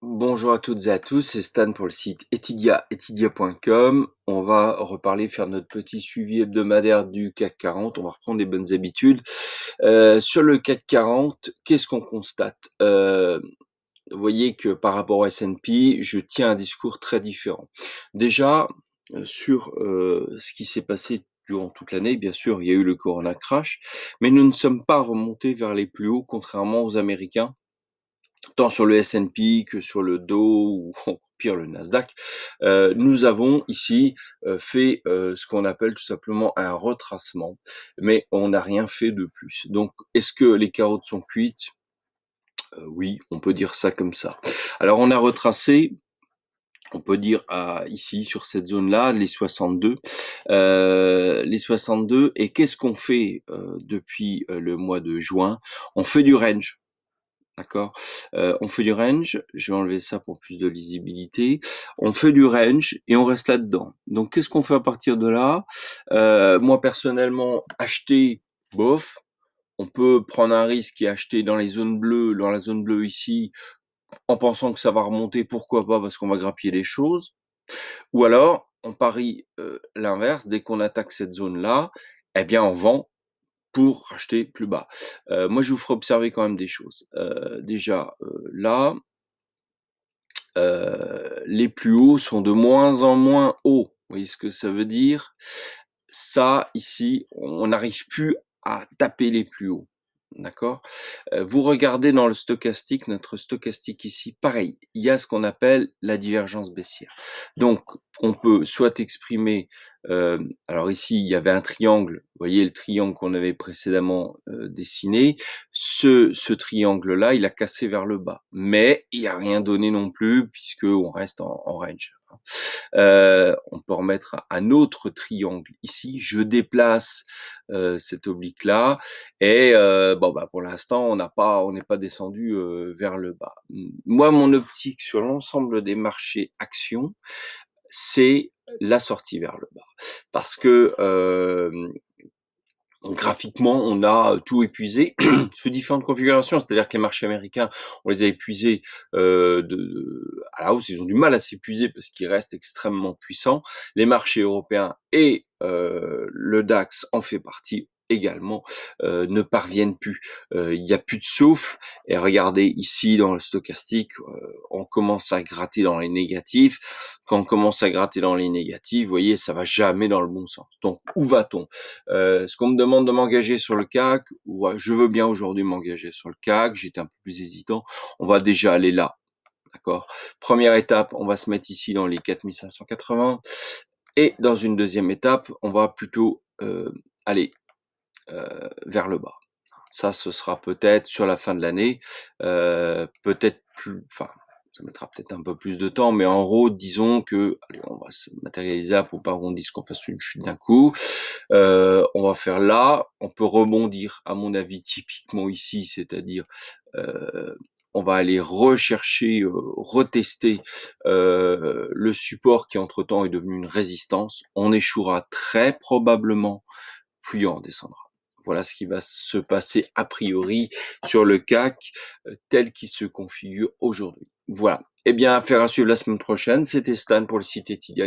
Bonjour à toutes et à tous, c'est Stan pour le site etydia.com. On va reparler, faire notre petit suivi hebdomadaire du CAC 40. On va reprendre les bonnes habitudes. Sur le CAC 40, qu'est-ce qu'on constate? Vous voyez que par rapport au S&P, je tiens un discours très différent. Déjà, sur ce qui s'est passé durant toute l'année, bien sûr, il y a eu le Corona Crash, mais nous ne sommes pas remontés vers les plus hauts, contrairement aux Américains, tant sur le S&P que sur le Dow ou encore pire le Nasdaq. Nous avons ici fait ce qu'on appelle tout simplement un retracement, mais on n'a rien fait de plus. Donc, est-ce que les carottes sont cuites? Oui, on peut dire ça comme ça. Alors, on a retracé, on peut dire ici sur cette zone-là, les 62, et qu'est-ce qu'on fait depuis le mois de juin? On fait du range. D'accord? On fait du range, je vais enlever ça pour plus de lisibilité. On fait du range et on reste là-dedans. Donc qu'est-ce qu'on fait à partir de là? Moi personnellement, acheter, bof. On peut prendre un risque et acheter dans les zones bleues, dans la zone bleue ici, en pensant que ça va remonter, pourquoi pas? Parce qu'on va grappiller des choses. Ou alors, on parie, l'inverse, dès qu'on attaque cette zone-là, eh bien on vend pour racheter plus bas. Moi, je vous ferai observer quand même des choses. Déjà, là, les plus hauts sont de moins en moins hauts. Vous voyez ce que ça veut dire? Ça, ici, on n'arrive plus à taper les plus hauts. D'accord? Vous regardez dans le stochastique, notre stochastique ici, pareil, il y a ce qu'on appelle la divergence baissière. Donc, on peut soit exprimer, alors ici, il y avait un triangle, vous voyez le triangle qu'on avait précédemment dessiné, ce triangle-là, il a cassé vers le bas, mais il n'y a rien donné non plus, puisqu'on reste en range. On peut remettre un autre triangle ici, je déplace cet oblique-là, et pour l'instant, on n'est pas descendu vers le bas. Moi, mon optique sur l'ensemble des marchés actions, c'est la sortie vers le bas. Parce que graphiquement, on a tout épuisé sous différentes configurations. C'est-à-dire que les marchés américains, on les a épuisés à la hausse. Ils ont du mal à s'épuiser parce qu'ils restent extrêmement puissants. Les marchés européens et le DAX en fait partie également, ne parviennent plus. Il n'y a plus de souffle. Et regardez ici dans le stochastique, on commence à gratter dans les négatifs. Quand on commence à gratter dans les négatifs, vous voyez, ça va jamais dans le bon sens. Donc, où va-t-on? Ce qu'on me demande de m'engager sur le CAC, ouais, je veux bien aujourd'hui m'engager sur le CAC, j'étais un peu plus hésitant. On va déjà aller là, d'accord? Première étape, on va se mettre ici dans les 4580. Et dans une deuxième étape, on va plutôt aller vers le bas. Ça, ce sera peut-être sur la fin de l'année, peut-être plus, enfin, ça mettra peut-être un peu plus de temps, mais en gros, disons que, allez, on va se matérialiser pour pas qu'on dise qu'on fasse une chute d'un coup. On va faire là, on peut rebondir, à mon avis, typiquement ici, c'est-à-dire, on va aller rechercher, retester le support qui entre-temps est devenu une résistance. On échouera très probablement, puis on descendra. Voilà ce qui va se passer a priori sur le CAC tel qu'il se configure aujourd'hui. Voilà. Eh bien, affaire à suivre la semaine prochaine. C'était Stan pour le site Etydia.